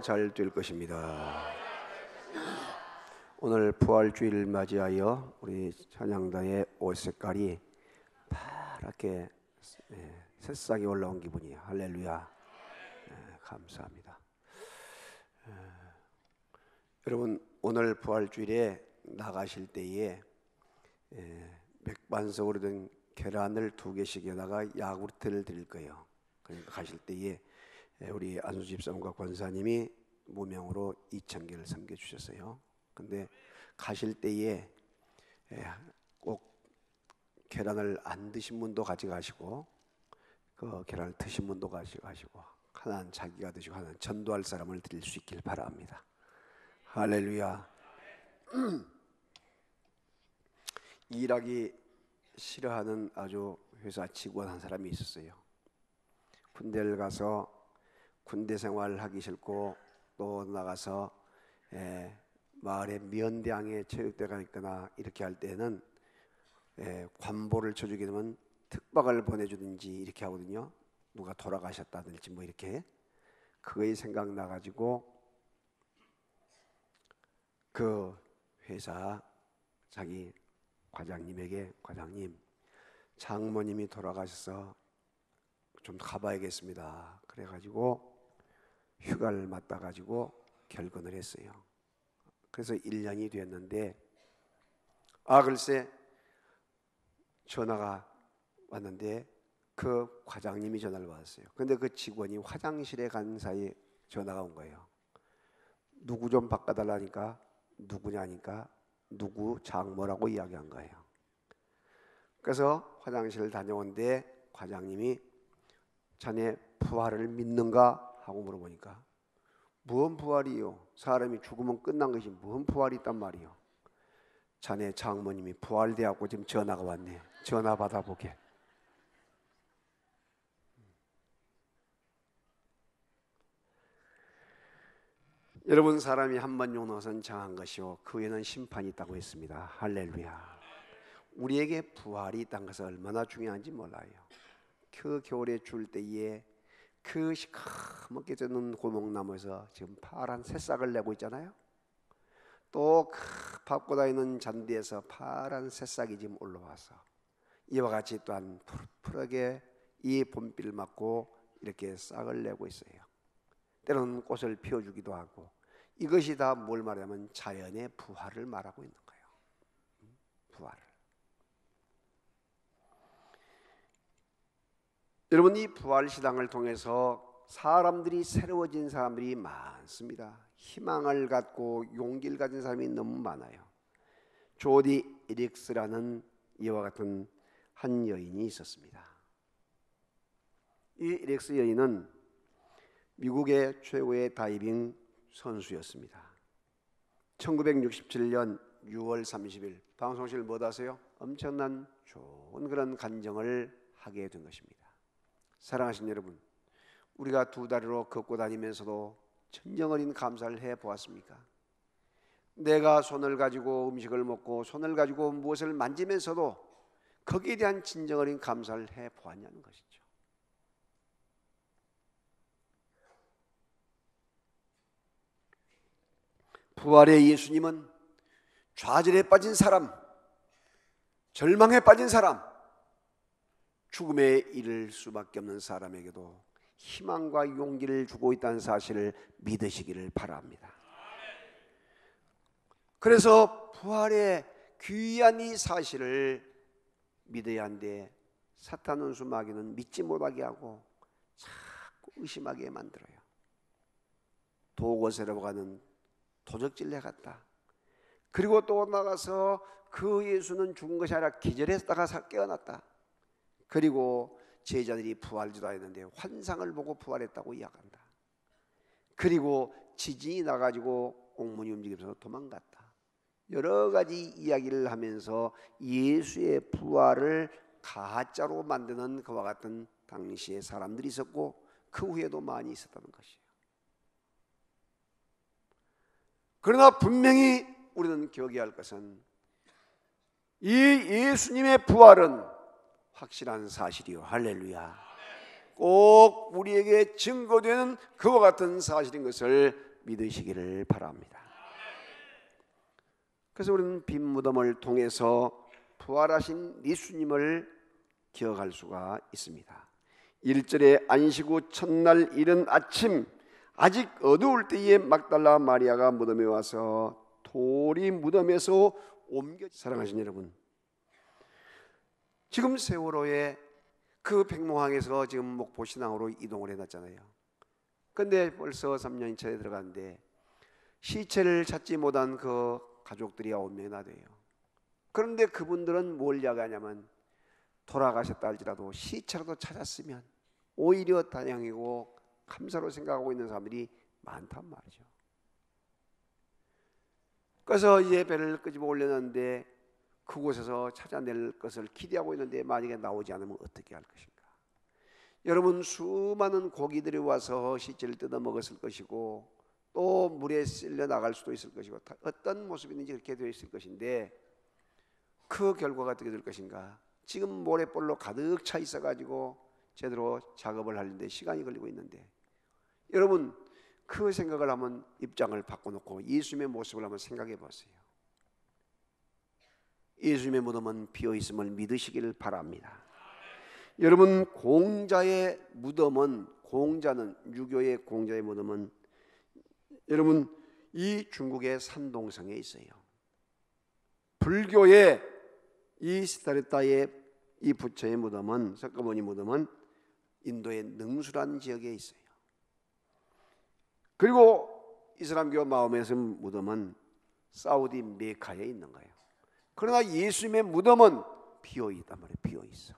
잘 될 것입니다. 오늘 부활주의를 맞이하여 우리 찬양단의 옷 색깔이 파랗게 새싹이 올라온 기분이에요. 할렐루야. 감사합니다. 여러분, 오늘 부활주일에 나가실 때에 맥반석으로 된 계란을 2개씩에다가 야구르트를 드릴 거예요. 그러니까 가실 때에 우리 안수 집사님과 권사님이 무명으로 2,000개를 섬겨주셨어요. 근데 가실 때에 꼭 계란을 안 드신 분도 가져가시고 그 계란을 드신 분도 가져가시고 하나는 자기가 드시고 하나는 전도할 사람을 드릴 수 있길 바랍니다. 할렐루야. 일하기 싫어하는 아주 회사 직원 한 사람이 있었어요. 군대를 가서 군대 생활을 하기 싫고 또 나가서 마을에 면대항에 체육대가 있거나 이렇게 할 때는 관보를 쳐주게 되면 특박을 보내주든지 이렇게 하거든요. 누가 돌아가셨다든지 뭐 이렇게. 그거에 생각나가지고 그 회사 자기 과장님에게, 과장님, 장모님이 돌아가셔서 좀 가봐야겠습니다. 그래가지고 휴가를 맞다가지고 결근을 했어요. 그래서 1년이 됐는데 글쎄 전화가 왔는데 그 과장님이 전화를 받았어요. 근데 그 직원이 화장실에 간 사이에 전화가 온 거예요. 누구 좀 바꿔달라니까 누구냐니까 누구 장모라고 이야기한 거예요. 그래서 화장실을 다녀온데 과장님이 자네 부활을 믿는가 하고 물어보니까 무슨 부활이요? 사람이 죽으면 끝난 것이 무슨 부활이 있단 말이요? 자네 장모님이 부활되었고 지금 전화가 왔네. 전화 받아보게. 여러분, 사람이 한 번 용는 것은 정한 것이요 그 후에는 심판이 있다고 했습니다. 할렐루야. 우리에게 부활이 있다는 것은 얼마나 중요한지 몰라요. 그 겨울에 줄 때에 그 시커멓게 젖는 고목나무에서 지금 파란 새싹을 내고 있잖아요. 또 그 밟고 다니는 잔디에서 파란 새싹이 지금 올라와서 이와 같이 또한 푸르게 이 봄비를 맞고 이렇게 싹을 내고 있어요. 때로는 꽃을 피워주기도 하고 이것이 다 뭘 말하냐면 자연의 부활을 말하고 있는 거예요. 부활을. 여러분, 이 부활신앙을 통해서 사람들이 새로워진 사람들이 많습니다. 희망을 갖고 용기를 가진 사람이 너무 많아요. 조디 이릭스라는 이와 같은 한 여인이 있었습니다. 이 이릭스 여인은 미국의 최고의 다이빙 선수였습니다. 1967년 6월 30일 방송실 못 아세요? 엄청난 좋은 그런 간정을 하게 된 것입니다. 사랑하신 여러분, 우리가 2다리로 걷고 다니면서도 천정어린 감사를 해보았습니까? 내가 손을 가지고 음식을 먹고 손을 가지고 무엇을 만지면서도 거기에 대한 진정어린 감사를 해보았냐는 것이죠. 부활의 예수님은 좌절에 빠진 사람, 절망에 빠진 사람, 죽음에 이를 수밖에 없는 사람에게도 희망과 용기를 주고 있다는 사실을 믿으시기를 바랍니다. 그래서 부활의 귀한 이 사실을 믿어야 하는데 사탄 원수 마귀는 믿지 못하게 하고 자꾸 의심하게 만들어요. 도고새로 가는 도적질래 같다. 그리고 또 나가서 그 예수는 죽은 것이 아니라 기절했다가 깨어났다. 그리고 제자들이 부활지도 했는데 환상을 보고 부활했다고 이야기한다. 그리고 지진이 나가지고 옥문이 움직이면서 도망갔다. 여러 가지 이야기를 하면서 예수의 부활을 가짜로 만드는 그와 같은 당시의 사람들이 있었고 그 후에도 많이 있었다는 것이에요. 그러나 분명히 우리는 기억해야 할 것은 이 예수님의 부활은 확실한 사실이요. 할렐루야. 꼭 우리에게 증거되는 그와 같은 사실인 것을 믿으시기를 바랍니다. 그래서 우리는 빈 무덤을 통해서 부활하신 예수님을 기억할 수가 있습니다. 1절에 안식 후 첫날 이른 아침 아직 어두울 때에 막달라 마리아가 무덤에 와서 돌이 무덤에서 옮겨. 사랑하신 여러분, 지금 세월호에 그 백로항에서 지금 목포신항으로 이동을 해놨잖아요. 그런데 벌써 3년이 차에 들어갔는데 시체를 찾지 못한 그 가족들이 9명이나 돼요. 그런데 그분들은 뭘 야기하냐면 돌아가셨다 할지라도 시체라도 찾았으면 오히려 다행이고 감사로 생각하고 있는 사람들이 많단 말이죠. 그래서 이제 배를 끄집어 올렸는데 그곳에서 찾아낼 것을 기대하고 있는데 만약에 나오지 않으면 어떻게 할 것인가. 여러분, 수많은 고기들이 와서 시체를 뜯어 먹었을 것이고 또 물에 쓸려 나갈 수도 있을 것이고 어떤 모습이든지 그렇게 되어 있을 것인데 그 결과가 어떻게 될 것인가. 지금 모래볼로 가득 차 있어가지고 제대로 작업을 하는데 시간이 걸리고 있는데, 여러분 그 생각을 한번 입장을 바꿔놓고 예수님의 모습을 한번 생각해 보세요. 예수님의 무덤은 비어있음을 믿으시기를 바랍니다. 여러분, 공자의 무덤은, 공자는, 유교의 공자의 무덤은 여러분 이 중국의 산동성에 있어요. 불교의 이 시타르타의 이 부처의 무덤은, 석가모니 무덤은 인도의 능수란 지역에 있어요. 그리고 이슬람교 마호메트 무덤은 사우디 메카에 있는 거예요. 그러나 예수님의 무덤은 비어있단 말이에요. 비어있어.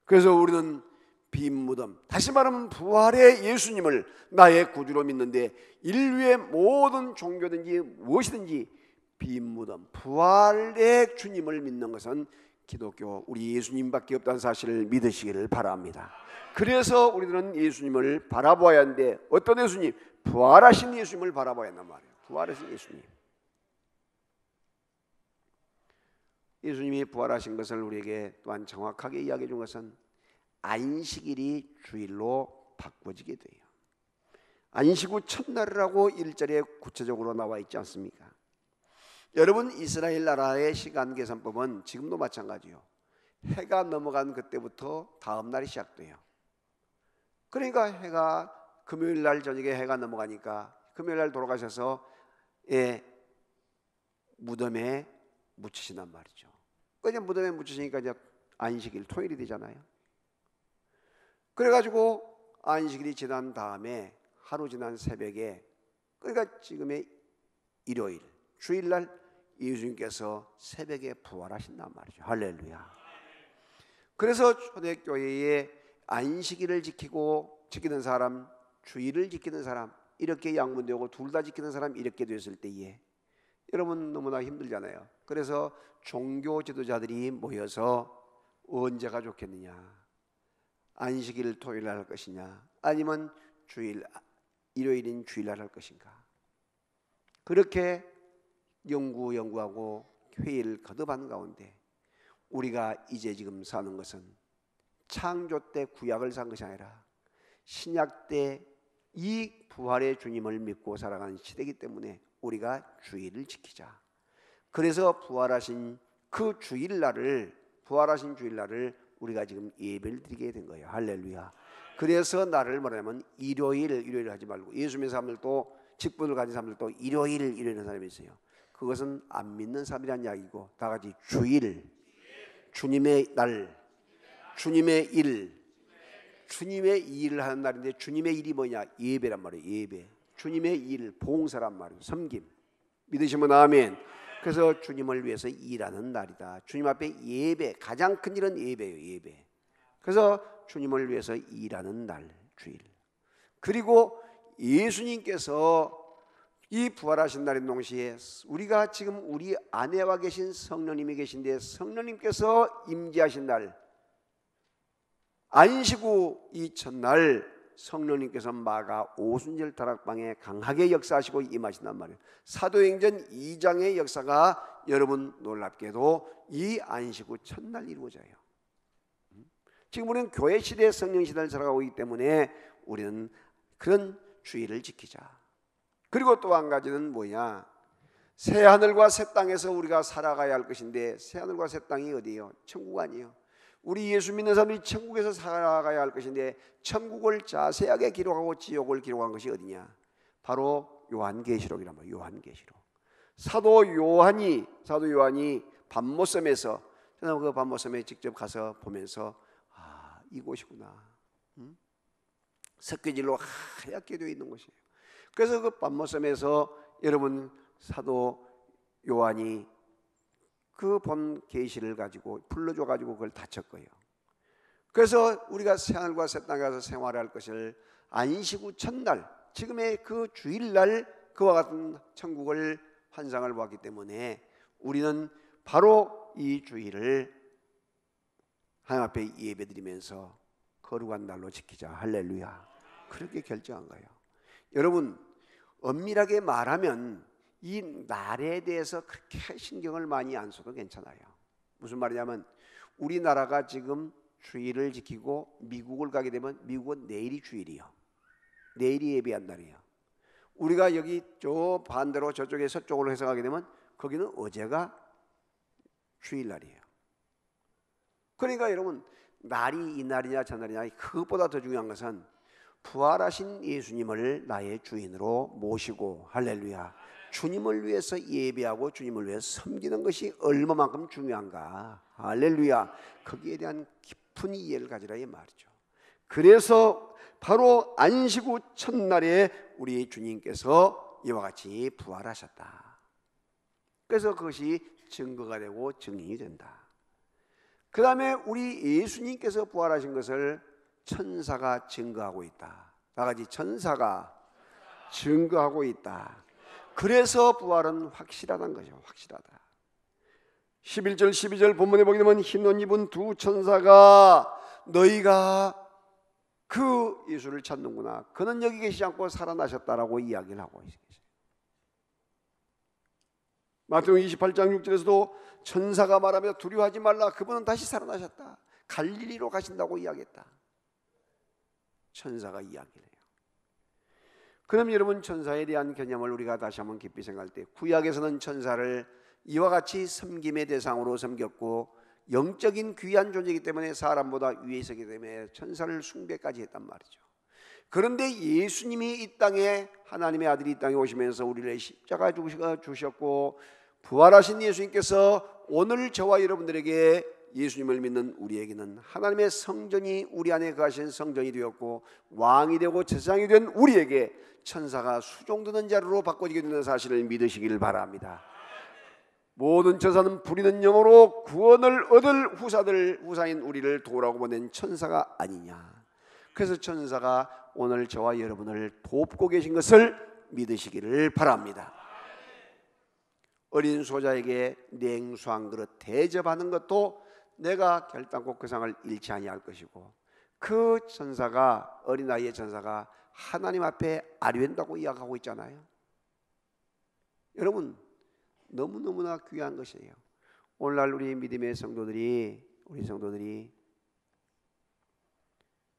그래서 우리는 빈 무덤, 다시 말하면 부활의 예수님을 나의 구주로 믿는데 인류의 모든 종교든지 무엇이든지 빈 무덤, 부활의 주님을 믿는 것은 기독교, 우리 예수님밖에 없다는 사실을 믿으시기를 바랍니다. 그래서 우리들은 예수님을 바라보아야 하는데 어떤 예수님? 부활하신 예수님을 바라봐야 한단 말이에요. 부활하신 예수님. 예수님이 부활하신 것을 우리에게 또한 정확하게 이야기해 준 것은 안식일이 주일로 바꿔지게 돼요. 안식 후 첫날이라고 1절에 구체적으로 나와 있지 않습니까? 여러분, 이스라엘 나라의 시간 계산법은 지금도 마찬가지요. 해가 넘어간 그때부터 다음 날이 시작돼요. 그러니까 해가 금요일 날 저녁에 해가 넘어가니까 금요일 날 돌아가셔서 무덤에 묻히신단 말이죠. 그냥 무덤에 묻히시니까 이제 안식일 토요일이 되잖아요. 그래가지고 안식일이 지난 다음에 하루 지난 새벽에, 그러니까 지금의 일요일 주일날 예수님께서 새벽에 부활하신단 말이죠. 할렐루야. 그래서 초대교회에 안식일을 지키는 사람, 주일을 지키는 사람, 이렇게 양분되고 둘 다 지키는 사람, 이렇게 됐을 때에 여러분 너무나 힘들잖아요. 그래서 종교 지도자들이 모여서 언제가 좋겠느냐, 안식일 토요일 날 할 것이냐, 아니면 일요일인 주일날 할 것인가, 그렇게 연구하고 회의를 거듭하는 가운데 우리가 이제 지금 사는 것은 창조 때 구약을 산 것이 아니라 신약 때 이 부활의 주님을 믿고 살아가는 시대이기 때문에 우리가 주일을 지키자. 그래서 부활하신 주일날을 우리가 지금 예배를 드리게 된 거예요. 할렐루야. 그래서 나를 말하면 일요일 하지 말고, 예수님의 사람들도, 직분을 가진 사람들도 일요일 하는 사람이 있어요. 그것은 안 믿는 사람이란 이야기고, 다 같이 주일, 주님의 날, 주님의 일, 주님의 일을 하는 날인데 주님의 일이 뭐냐? 예배란 말이에요. 예배. 주님의 일, 봉사란 말이에요. 섬김. 믿으시면 아멘. 그래서 주님을 위해서 일하는 날이다. 주님 앞에 예배, 가장 큰 일은 예배예요. 예배. 그래서 주님을 위해서 일하는 날, 주일. 그리고 예수님께서 이 부활하신 날인 동시에 우리가 지금 우리 안에와 계신 성령님이 계신데 성령님께서 임재하신 날, 안식 후 이 첫날 성령님께서 마가 오순절 다락방에 강하게 역사하시고 임하신단 말이에요. 사도행전 2장의 역사가 여러분 놀랍게도 이 안식 후 첫날 이루어져요. 지금 우리는 교회 시대 성령 시대를 살아가고 있기 때문에 우리는 그런 주의를 지키자. 그리고 또 한 가지는 뭐냐? 새 하늘과 새 땅에서 우리가 살아가야 할 것인데, 새 하늘과 새 땅이 어디예요? 천국 아니에요. 우리 예수 믿는 사람이 천국에서 살아가야 할 것인데, 천국을 자세하게 기록하고 지옥을 기록한 것이 어디냐? 바로 요한계시록이란 말이에요. 요한계시록. 사도 요한이 반모섬에서, 저는 그 반모섬에 직접 가서 보면서 이곳이구나. 석회질로 하얗게 되어 있는 곳이에요. 그래서 그 반모섬에서 여러분 사도 요한이 그 본 계시를 가지고 불러줘 가지고 그걸 다쳤고요. 그래서 우리가 새하늘과 새 땅에 가서 생활할 것을 안식 후 첫날, 지금의 그 주일날 그와 같은 천국을 환상을 보았기 때문에 우리는 바로 이 주일을 하나님 앞에 예배드리면서 거룩한 날로 지키자. 할렐루야. 그렇게 결정한 거예요. 여러분, 엄밀하게 말하면 이 날에 대해서 그렇게 신경을 많이 안 써도 괜찮아요. 무슨 말이냐면, 우리나라가 지금 주일을 지키고 미국을 가게 되면 미국은 내일이 주일이요. 내일이 예배한 날이에요. 우리가 여기 저 반대로 저쪽에 서쪽으로 해석하게 되면 거기는 어제가 주일날이에요. 그러니까 여러분, 날이 이 날이냐 저 날이냐, 그것보다 더 중요한 것은 부활하신 예수님을 나의 주인으로 모시고, 할렐루야, 주님을 위해서 예배하고 주님을 위해서 섬기는 것이 얼마만큼 중요한가. 할렐루야. 거기에 대한 깊은 이해를 가지라 이 말이죠. 그래서 바로 안식 후 첫날에 우리 주님께서 이와 같이 부활하셨다. 그래서 그것이 증거가 되고 증인이 된다. 그 다음에 우리 예수님께서 부활하신 것을 천사가 증거하고 있다. 나같이 천사가 증거하고 있다. 그래서 부활은 확실하다는 거죠. 확실하다. 11절 12절 본문에 보게 되면 흰 옷 입은 두 천사가 너희가 그 예수를 찾는구나, 그는 여기 계시지 않고 살아나셨다라고 이야기를 하고 있어요. 마태복음 28장 6절에서도 천사가 말하며 두려워하지 말라, 그분은 다시 살아나셨다, 갈릴리로 가신다고 이야기했다. 천사가 이야기를 해요. 그럼 여러분, 천사에 대한 개념을 우리가 다시 한번 깊이 생각할 때, 구약에서는 천사를 이와 같이 섬김의 대상으로 섬겼고 영적인 귀한 존재이기 때문에 사람보다 위에 있었기 때문에 천사를 숭배까지 했단 말이죠. 그런데 예수님이 이 땅에, 하나님의 아들이 이 땅에 오시면서 우리를 십자가 주셨고 부활하신 예수님께서 오늘 저와 여러분들에게, 예수님을 믿는 우리에게는 하나님의 성전이 우리 안에 거하신 성전이 되었고 왕이 되고 제사장이 된 우리에게 천사가 수종드는 자루로 바꿔지게 되는 사실을 믿으시길 바랍니다. 모든 천사는 부리는 영으로 구원을 얻을 후사인 우리를 도우라고 보낸 천사가 아니냐. 그래서 천사가 오늘 저와 여러분을 돕고 계신 것을 믿으시기를 바랍니다. 어린 소자에게 냉수 한 그릇 대접하는 것도 내가 결단코 그 상을 잃지 아니할 것이고, 그 천사가, 어린아이의 천사가 하나님 앞에 아뢰한다고 이야기하고 있잖아요. 여러분, 너무너무나 귀한 것이에요. 오늘날 우리 믿음의 성도들이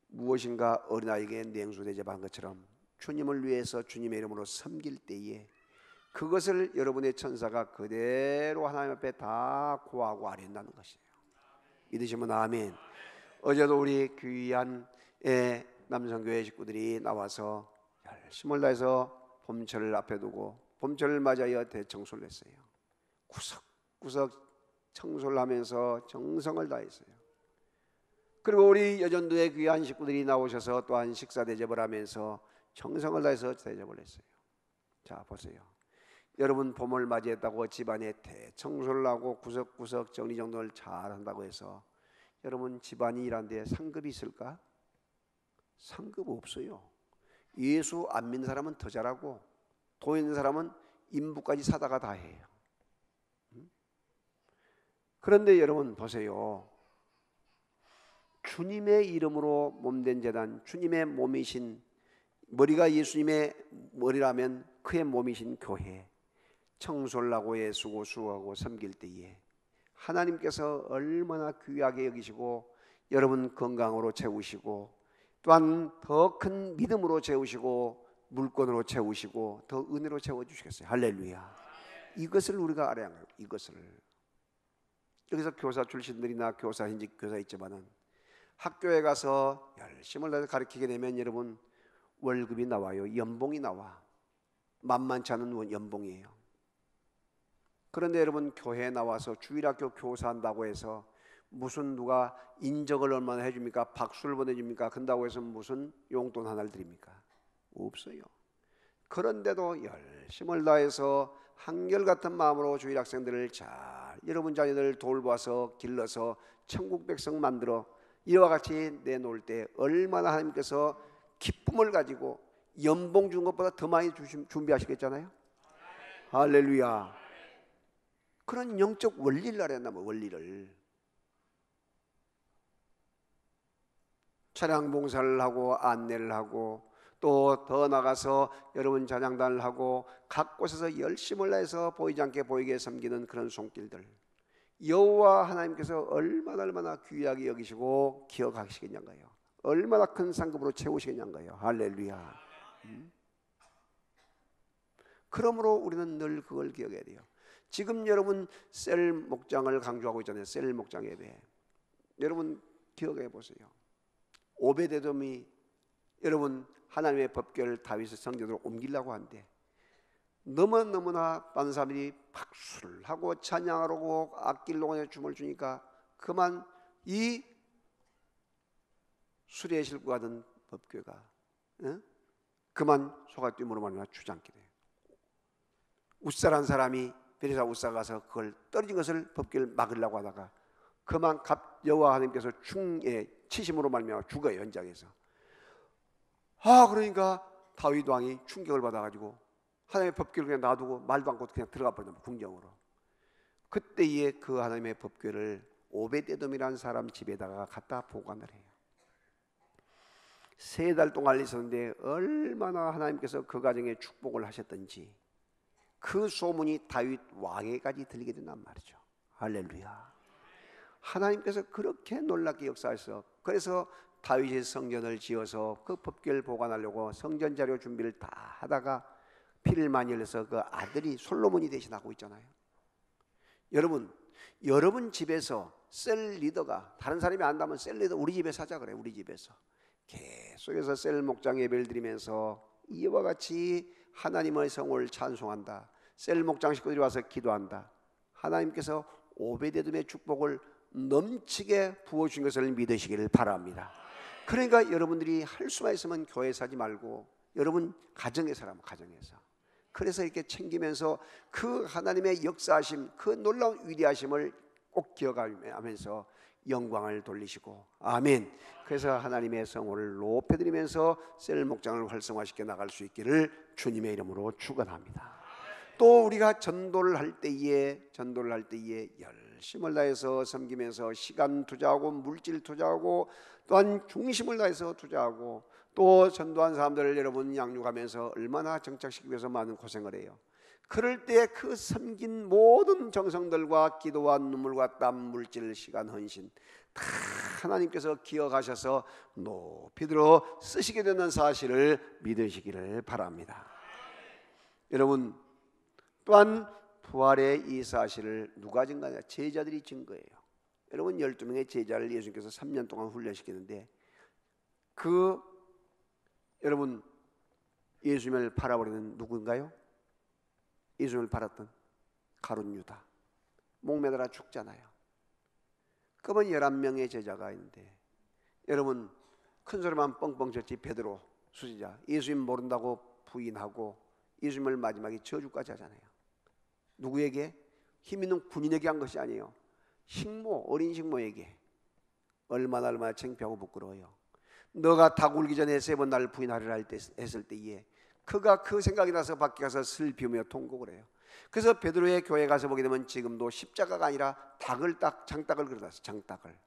무엇인가 어린아이에게 냉수 대접한 것처럼 주님을 위해서 주님의 이름으로 섬길 때에 그것을 여러분의 천사가 그대로 하나님 앞에 다 고하고 아뢰한다는 것이에요. 믿으시면 아멘. 어제도 우리 귀한 남성교회 식구들이 나와서 열심을 다해서 봄철을 앞에 두고 봄철을 맞이하여 대청소를 했어요. 구석구석 청소를 하면서 정성을 다했어요. 그리고 우리 여전도의 귀한 식구들이 나오셔서 또한 식사 대접을 하면서 정성을 다해서 대접을 했어요. 자, 보세요. 여러분, 봄을 맞이했다고 집안에 대청소를 하고 구석구석 정리정돈을 잘 한다고 해서 여러분 집안이 일하는데 상급이 있을까? 상급 없어요. 예수 안 믿는 사람은 더 잘하고 돈 있는 사람은 인부까지 사다가 다 해요. 그런데 여러분 보세요. 주님의 이름으로 몸된 제단, 주님의 몸이신, 머리가 예수님의 머리라면 그의 몸이신 교회, 청소를 하고 애쓰고 수고하고 섬길 때에 하나님께서 얼마나 귀하게 여기시고 여러분 건강으로 채우시고 또한 더 큰 믿음으로 채우시고 물건으로 채우시고 더 은혜로 채워주시겠어요. 할렐루야. 이것을 우리가 알아야 해요. 이것을. 여기서 교사 출신들이나 교사 현직 교사 있지만은 학교에 가서 열심을 다해서 가르치게 되면 여러분 월급이 나와요. 연봉이 나와. 만만치 않은 연봉이에요. 그런데 여러분 교회에 나와서 주일학교 교사한다고 해서 무슨 누가 인정을 얼마나 해줍니까? 박수를 보내줍니까? 그런다고 해서 무슨 용돈 하나를 드립니까? 없어요. 그런데도 열심을 다해서 한결같은 마음으로 주일 학생들을 잘 여러분 자녀들 돌봐서 길러서 천국 백성 만들어 이와 같이 내놓을 때 얼마나 하나님께서 기쁨을 가지고 연봉 준 것보다 더 많이 준비하시겠잖아요. 할렐루야. 그런 영적 원리를 알아야 한다면 원리를. 차량 봉사를 하고 안내를 하고 또 더 나가서 여러분 찬양단을 하고 각 곳에서 열심을 다해서 보이지 않게 보이게 섬기는 그런 손길들, 여호와 하나님께서 얼마나 귀하게 여기시고 기억하시겠냐고요. 얼마나 큰 상급으로 채우시겠냐고요. 할렐루야. 그러므로 우리는 늘 그걸 기억해야 돼요. 지금 여러분 셀 목장을 강조하고 있잖아요. 셀 목장 예배. 여러분 기억해 보세요. 오베데돔이 여러분 하나님의 법궤를 다윗의 성전으로 옮기려고 하는데 너무나 많은 사람들이 박수를 하고 찬양을 하고 악기를 춤을 추니까 그만 이 수레에 싣고 가던 법궤가 그만 소갈뛰므로 말미암아 주저앉게 돼요. 웃사란 사람이 베레사 웃사가 가서 그걸 떨어진 것을 법궤를 막으려고 하다가 그만 여호와 하나님께서 치심으로 말미암아 죽어요. 현장에서. 그러니까 다윗 왕이 충격을 받아가지고 하나님의 법궤를 그냥 놔두고 말도 않고 그냥 들어가 버린다. 궁정으로. 그때에 그 하나님의 법궤를 오베데돔이라는 사람 집에다가 갖다 보관을 해요. 3달 동안 있었는데 얼마나 하나님께서 그 가정에 축복을 하셨던지 그 소문이 다윗 왕에까지 들리게 된단 말이죠. 할렐루야. 하나님께서 그렇게 놀랍게 역사하셔서 그래서 다윗의 성전을 지어서 그 법궤를 보관하려고 성전 자료 준비를 다 하다가 피를 많이 흘려서 그 아들이 솔로몬이 대신하고 있잖아요. 여러분 집에서 셀 리더가 다른 사람이 안다면 셀 리더 우리 집에서 하자 그래요. 우리 집에서 계속해서 셀 목장 예배를 드리면서 이와 같이 하나님의 성을 찬송한다. 셀 목장 식구들이 와서 기도한다. 하나님께서 오베데돔의 축복을 넘치게 부어주신 것을 믿으시기를 바랍니다. 그러니까 여러분들이 할 수만 있으면 교회에서 하지 말고 여러분 가정에서 하라면 가정에서. 그래서 이렇게 챙기면서 그 하나님의 역사하심, 그 놀라운 위대하심을 꼭 기억하면서 영광을 돌리시고 아멘. 그래서 하나님의 성호를 높여드리면서 셀 목장을 활성화시켜 나갈 수 있기를 주님의 이름으로 축원합니다. 또 우리가 전도를 할 때에 열심을 다해서 섬기면서 시간 투자하고 물질 투자하고 또한 중심을 다해서 투자하고 또 전도한 사람들을 여러분 양육하면서 얼마나 정착시키기 위해서 많은 고생을 해요. 그럴 때 그 섬긴 모든 정성들과 기도와 눈물과 땀, 물질, 시간, 헌신 다 하나님께서 기억하셔서 높이 들어 쓰시게 되는 사실을 믿으시기를 바랍니다. 여러분 또한 부활의 이 사실을 누가 증거하냐? 제자들이 증거해요. 여러분 12명의 제자를 예수님께서 3년 동안 훈련시키는데 여러분 예수님을 팔아버리는 누구인가요? 예수님을 팔았던 가룟 유다 목매달아 죽잖아요. 그러면 11명의 제자가 있는데 여러분 큰 소리만 뻥뻥 쳤지 베드로 수지자 예수님 모른다고 부인하고 예수님을 마지막에 저주까지 하잖아요. 누구에게? 힘 있는 군인에게 한 것이 아니에요. 어린 식모에게. 얼마나 창피하고 부끄러워요. 너가 닭 울기 전에 3번 나를 부인하리라 했을 때에 그가 그 생각이 나서 밖에 가서 슬피우며 통곡을 해요. 그래서 베드로의 교회 가서 보게 되면 지금도 십자가가 아니라 장닭을 그려놨어요.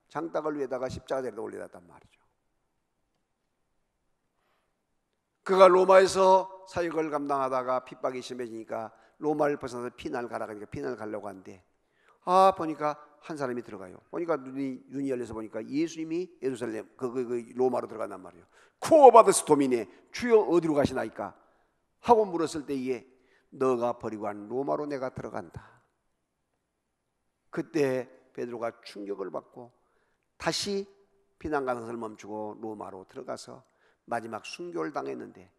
장닭을 위에다가 십자가 데려다 올려놨단 말이죠. 그가 로마에서 사역을 감당하다가 핍박이 심해지니까 로마를 벗어나서 피난을 가라 하니까 피난을 가려고 하는데 보니까 한 사람이 들어가요. 보니까 눈이 열려서 보니까 예수님이 예루살렘 그 로마로 들어간단 말이에요. 쿠오바드스 도미네 주여 어디로 가시나이까? 하고 물었을 때에 너가 버리고 한 로마로 내가 들어간다. 그때 베드로가 충격을 받고 다시 피난 가는 것을 멈추고 로마로 들어가서 마지막 순교를 당했는데,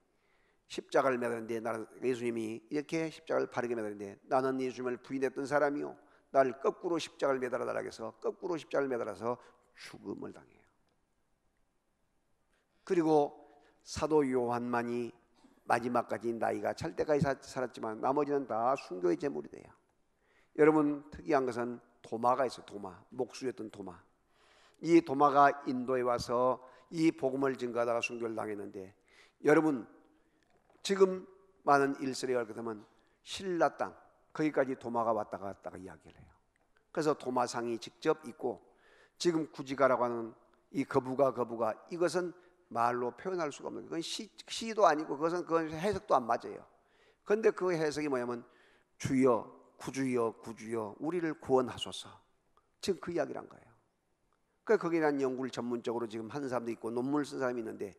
십자가를 매달는데 예수님이 이렇게 십자가를 바르게 매달는데, 나는 예수님을 부인했던 사람이요 나를 거꾸로 십자가를 매달아 달라고 해서 거꾸로 십자가를 매달아서 죽음을 당해요. 그리고 사도 요한만이 마지막까지 나이가 찰 때까지 살았지만 나머지는 다 순교의 제물이 돼요. 여러분, 특이한 것은 도마가 있어요. 도마, 목수였던 도마. 이 도마가 인도에 와서 이 복음을 증거하다가 순교를 당했는데, 여러분 지금 많은 일설에 가면 신라 땅 거기까지 도마가 왔다 갔다가 이야기를 해요. 그래서 도마상이 직접 있고, 지금 구지가라고 하는 이 거부가 이것은 말로 표현할 수가 없는 거예요. 그건 시도 아니고 그건 해석도 안 맞아요. 그런데 그 해석이 뭐냐면 주여 구주여 우리를 구원하소서, 지금 그 이야기를 한 거예요. 그러니까 거기에 대한 연구를 전문적으로 지금 하는 사람도 있고 논문을 쓴 사람이 있는데,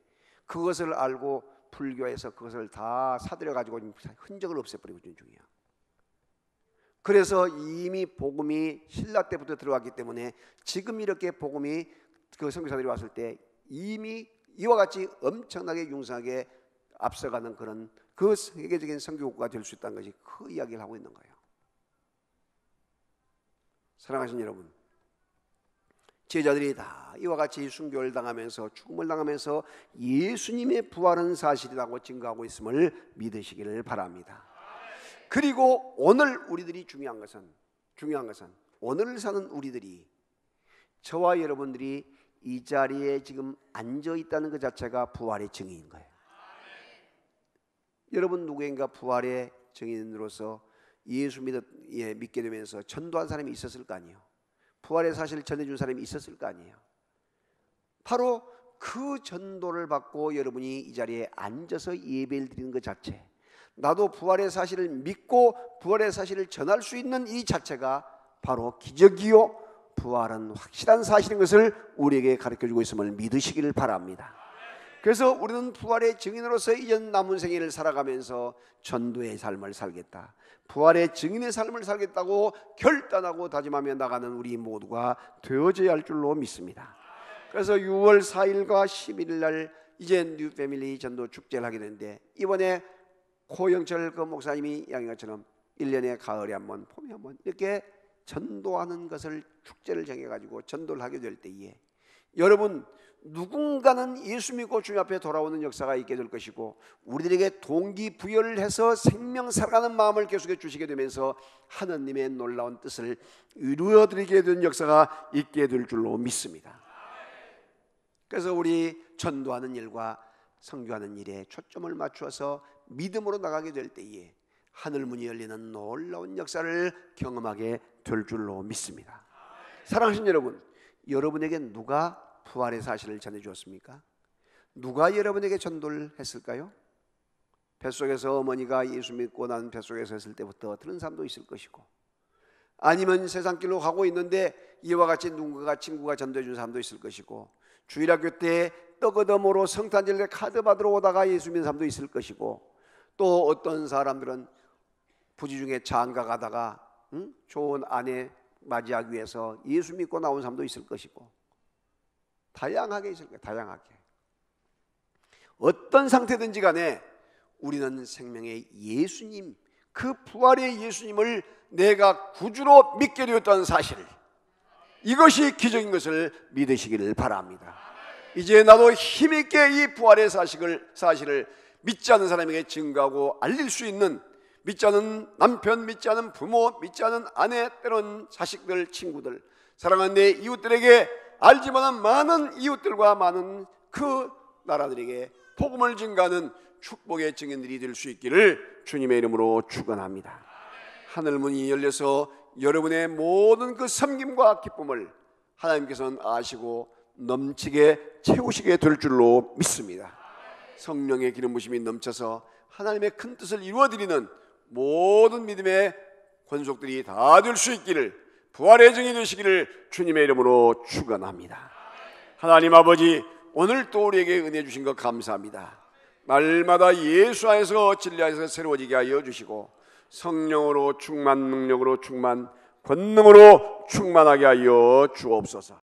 그것을 알고 불교에서 그것을 다 사들여 가지고 흔적을 없애버리고 있는 중이야. 그래서 이미 복음이 신라 때부터 들어왔기 때문에 지금 이렇게 복음이 그 선교사들이 왔을 때 이미 이와 같이 엄청나게 융성하게 앞서가는 그런 그 세계적인 선교국가 될 수 있다는 것이 그 이야기를 하고 있는 거예요. 사랑하신 여러분, 제자들이 다 이와 같이 순교를 당하면서 죽음을 당하면서 예수님의 부활은 사실이라고 증거하고 있음을 믿으시기를 바랍니다. 그리고 오늘 우리들이 중요한 것은 오늘을 사는 우리들이, 저와 여러분들이 이 자리에 지금 앉아 있다는 것 자체가 부활의 증인인 거예요. 여러분 누구인가 부활의 증인으로서 예수 믿게 되면서 전도한 사람이 있었을 거 아니에요. 부활의 사실을 전해준 사람이 있었을 거 아니에요. 바로 그 전도를 받고 여러분이 이 자리에 앉아서 예배를 드리는 것 자체, 나도 부활의 사실을 믿고 부활의 사실을 전할 수 있는 이 자체가 바로 기적이요 부활은 확실한 사실인 것을 우리에게 가르쳐주고 있음을 믿으시기를 바랍니다. 그래서 우리는 부활의 증인으로서 이전 남은 생애를 살아가면서 전도의 삶을 살겠다, 부활의 증인의 삶을 살겠다고 결단하고 다짐하며 나가는 우리 모두가 되어져야 할 줄로 믿습니다. 그래서 6월 4일과 11일 날 이제 뉴 패밀리 전도 축제를 하게 되는데, 이번에 고영철 그 목사님이 이야기한 것처럼 1년에 가을에 한번 봄에 한번 이렇게 전도하는 것을 축제를 정해가지고 전도를 하게 될 때에, 여러분 누군가는 예수 믿고 주님 앞에 돌아오는 역사가 있게 될 것이고, 우리들에게 동기부여를 해서 생명 살아가는 마음을 계속해 주시게 되면서 하나님의 놀라운 뜻을 이루어드리게 된 역사가 있게 될 줄로 믿습니다. 그래서 우리 전도하는 일과 선교하는 일에 초점을 맞추어서 믿음으로 나가게 될 때에 하늘문이 열리는 놀라운 역사를 경험하게 될 줄로 믿습니다. 사랑하신 여러분, 여러분에게 누가 부활의 사실을 전해주었습니까? 누가 여러분에게 전도를 했을까요? 뱃속에서 어머니가 예수 믿고 난 뱃속에서 했을 때부터 들은 사람도 있을 것이고, 아니면 세상길로 가고 있는데 이와 같이 누군가 친구가 전도해 준 사람도 있을 것이고, 주일학교 때 떡어덤으로 성탄절에 카드 받으러 오다가 예수 믿는 사람도 있을 것이고, 또 어떤 사람들은 부지 중에 장가 가다가 좋은 아내 맞이하기 위해서 예수 믿고 나온 사람도 있을 것이고, 다양하게 있을 거예요. 다양하게 어떤 상태든지 간에 우리는 생명의 예수님, 그 부활의 예수님을 내가 구주로 믿게 되었다는 사실, 이것이 기적인 것을 믿으시기를 바랍니다. 이제 나도 힘있게 이 부활의 사실을 믿지 않는 사람에게 증거하고 알릴 수 있는, 믿지 않은 남편, 믿지 않은 부모, 믿지 않은 아내, 때로는 자식들, 친구들, 사랑하는 내 이웃들에게, 알지 못한 많은 이웃들과 많은 그 나라들에게 복음을 증거하는 축복의 증인들이 될 수 있기를 주님의 이름으로 축원합니다. 하늘문이 열려서 여러분의 모든 그 섬김과 기쁨을 하나님께서는 아시고 넘치게 채우시게 될 줄로 믿습니다. 성령의 기름 부심이 넘쳐서 하나님의 큰 뜻을 이루어드리는 모든 믿음의 권속들이 다 될 수 있기를, 부활의 증인이 되시기를 주님의 이름으로 축원합니다. 하나님 아버지, 오늘 또 우리에게 은혜 주신 것 감사합니다. 날마다 예수 안에서 진리 안에서 새로워지게 하여 주시고 성령으로 충만, 능력으로 충만, 권능으로 충만하게 하여 주옵소서.